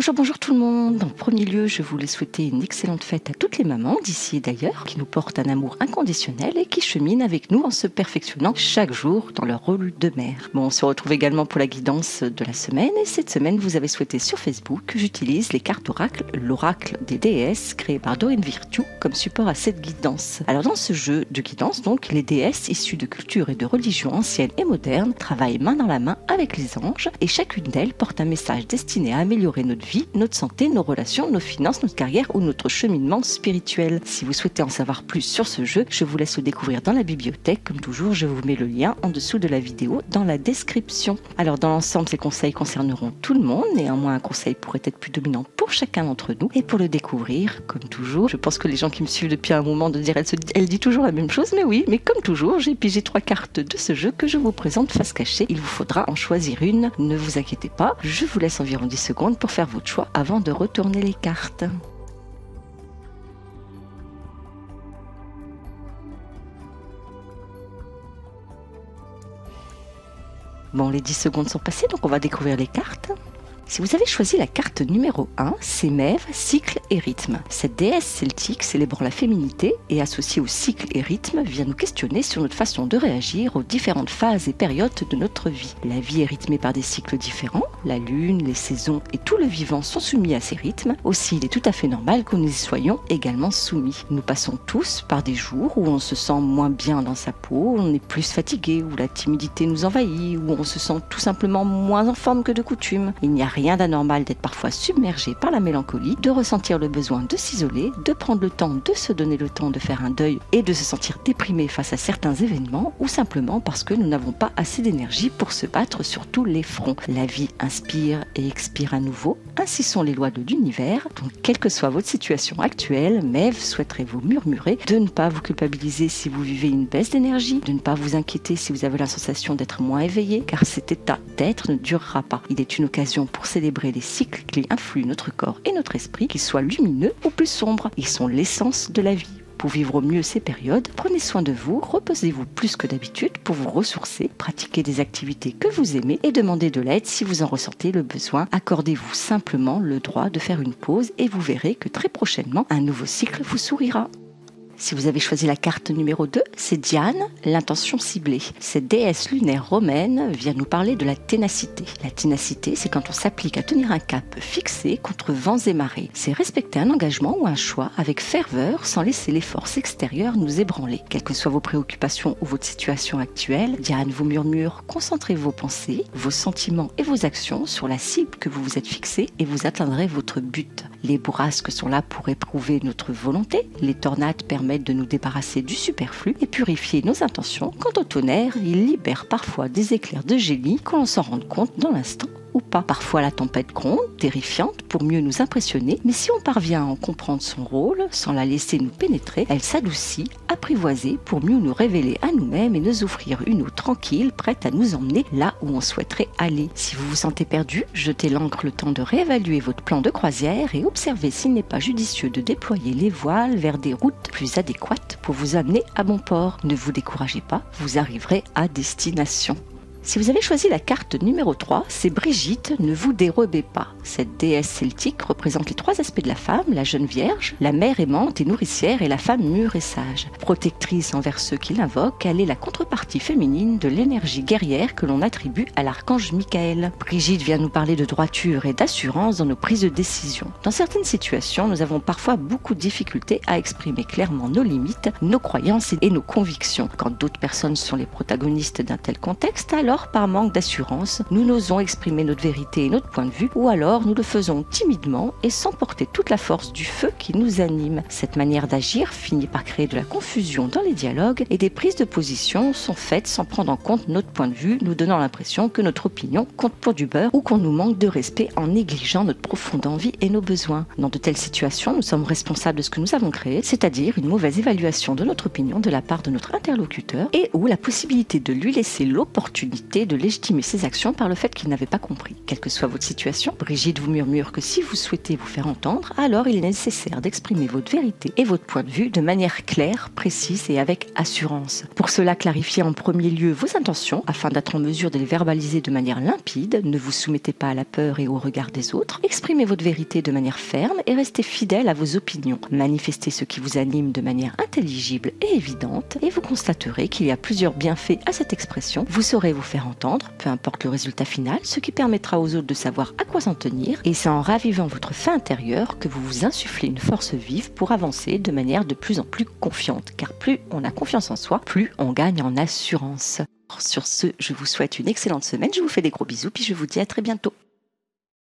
Bonjour tout le monde. En premier lieu, je voulais souhaiter une excellente fête à toutes les mamans d'ici et d'ailleurs qui nous portent un amour inconditionnel et qui cheminent avec nous en se perfectionnant chaque jour dans leur rôle de mère. On se retrouve également pour la guidance de la semaine et cette semaine, vous avez souhaité sur Facebook que j'utilise les cartes oracle, l'oracle des déesses créé par Doreen Virtue comme support à cette guidance. Alors dans ce jeu de guidance, donc, les déesses issues de cultures et de religions anciennes et modernes travaillent main dans la main avec les anges et chacune d'elles porte un message destiné à améliorer notre vie, notre santé, nos relations, nos finances, notre carrière ou notre cheminement spirituel. Si vous souhaitez en savoir plus sur ce jeu, je vous laisse le découvrir dans la bibliothèque. Comme toujours, je vous mets le lien en dessous de la vidéo dans la description. Alors dans l'ensemble, ces conseils concerneront tout le monde. Néanmoins, un conseil pourrait être plus dominant pour chacun d'entre nous. Et pour le découvrir, comme toujours, je pense que les gens qui me suivent depuis un moment de dire elle dit toujours la même chose, mais oui, mais comme toujours, j'ai pigé 3 cartes de ce jeu que je vous présente face cachée. Il vous faudra en choisir une. Ne vous inquiétez pas, je vous laisse environ 10 secondes pour faire votre choix avant de retourner les cartes. Bon, les 10 secondes sont passées, donc on va découvrir les cartes. Si vous avez choisi la carte numéro 1, c'est Mève, cycle et rythme. Cette déesse celtique célébrant la féminité et associée au cycle et rythme vient nous questionner sur notre façon de réagir aux différentes phases et périodes de notre vie. La vie est rythmée par des cycles différents, la lune, les saisons et tout le vivant sont soumis à ces rythmes. Aussi, il est tout à fait normal que nous y soyons également soumis. Nous passons tous par des jours où on se sent moins bien dans sa peau, on est plus fatigué, où la timidité nous envahit, où on se sent tout simplement moins en forme que de coutume. Il n'y a rien d'anormal d'être parfois submergé par la mélancolie, de ressentir le besoin de s'isoler, de prendre le temps de se donner le temps de faire un deuil et de se sentir déprimé face à certains événements ou simplement parce que nous n'avons pas assez d'énergie pour se battre sur tous les fronts. La vie inspire et expire à nouveau, ainsi sont les lois de l'univers. Donc quelle que soit votre situation actuelle, Mève souhaiterait vous murmurer de ne pas vous culpabiliser si vous vivez une baisse d'énergie, de ne pas vous inquiéter si vous avez la sensation d'être moins éveillé, car cet état d'être ne durera pas. Il est une occasion pour célébrer les cycles qui influent notre corps et notre esprit, qu'ils soient lumineux ou plus sombres. Ils sont l'essence de la vie. Pour vivre au mieux ces périodes, prenez soin de vous, reposez-vous plus que d'habitude pour vous ressourcer, pratiquez des activités que vous aimez et demandez de l'aide si vous en ressentez le besoin. Accordez-vous simplement le droit de faire une pause et vous verrez que très prochainement, un nouveau cycle vous sourira. Si vous avez choisi la carte numéro 2, c'est Diane, l'intention ciblée. Cette déesse lunaire romaine vient nous parler de la ténacité. La ténacité, c'est quand on s'applique à tenir un cap fixé contre vents et marées. C'est respecter un engagement ou un choix avec ferveur sans laisser les forces extérieures nous ébranler. Quelles que soient vos préoccupations ou votre situation actuelle, Diane vous murmure, concentrez vos pensées, vos sentiments et vos actions sur la cible que vous vous êtes fixée et vous atteindrez votre but. Les bourrasques sont là pour éprouver notre volonté. Les tornades permettent de nous débarrasser du superflu et purifier nos intentions. Quant au tonnerre, il libère parfois des éclairs de génie qu'on s'en rende compte dans l'instant ou pas. Parfois la tempête gronde, terrifiante, pour mieux nous impressionner, mais si on parvient à en comprendre son rôle, sans la laisser nous pénétrer, elle s'adoucit, apprivoisée, pour mieux nous révéler à nous-mêmes et nous offrir une eau tranquille, prête à nous emmener là où on souhaiterait aller. Si vous vous sentez perdu, jetez l'ancre le temps de réévaluer votre plan de croisière et observez s'il n'est pas judicieux de déployer les voiles vers des routes plus adéquates pour vous amener à bon port. Ne vous découragez pas, vous arriverez à destination. Si vous avez choisi la carte numéro 3, c'est Brigitte, ne vous dérobez pas. Cette déesse celtique représente les 3 aspects de la femme, la jeune vierge, la mère aimante et nourricière et la femme mûre et sage. Protectrice envers ceux qui l'invoquent, elle est la contrepartie féminine de l'énergie guerrière que l'on attribue à l'archange Michael. Brigitte vient nous parler de droiture et d'assurance dans nos prises de décision. Dans certaines situations, nous avons parfois beaucoup de difficultés à exprimer clairement nos limites, nos croyances et nos convictions. Quand d'autres personnes sont les protagonistes d'un tel contexte, alors par manque d'assurance, nous n'osons exprimer notre vérité et notre point de vue, ou alors nous le faisons timidement et sans porter toute la force du feu qui nous anime. Cette manière d'agir finit par créer de la confusion dans les dialogues et des prises de position sont faites sans prendre en compte notre point de vue, nous donnant l'impression que notre opinion compte pour du beurre ou qu'on nous manque de respect en négligeant notre profonde envie et nos besoins. Dans de telles situations, nous sommes responsables de ce que nous avons créé, c'est-à-dire une mauvaise évaluation de notre opinion de la part de notre interlocuteur et ou la possibilité de lui laisser l'opportunité possibilité de légitimer ses actions par le fait qu'il n'avait pas compris. Quelle que soit votre situation, Brigitte vous murmure que si vous souhaitez vous faire entendre, alors il est nécessaire d'exprimer votre vérité et votre point de vue de manière claire, précise et avec assurance. Pour cela, clarifiez en premier lieu vos intentions afin d'être en mesure de les verbaliser de manière limpide. Ne vous soumettez pas à la peur et au regard des autres. Exprimez votre vérité de manière ferme et restez fidèle à vos opinions. Manifestez ce qui vous anime de manière intelligible et évidente et vous constaterez qu'il y a plusieurs bienfaits à cette expression. Vous saurez vous faire entendre, peu importe le résultat final, ce qui permettra aux autres de savoir à quoi s'en tenir, et c'est en ravivant votre fin intérieure que vous vous insufflez une force vive pour avancer de manière de plus en plus confiante, car plus on a confiance en soi, plus on gagne en assurance. Sur ce, je vous souhaite une excellente semaine, je vous fais des gros bisous, puis je vous dis à très bientôt.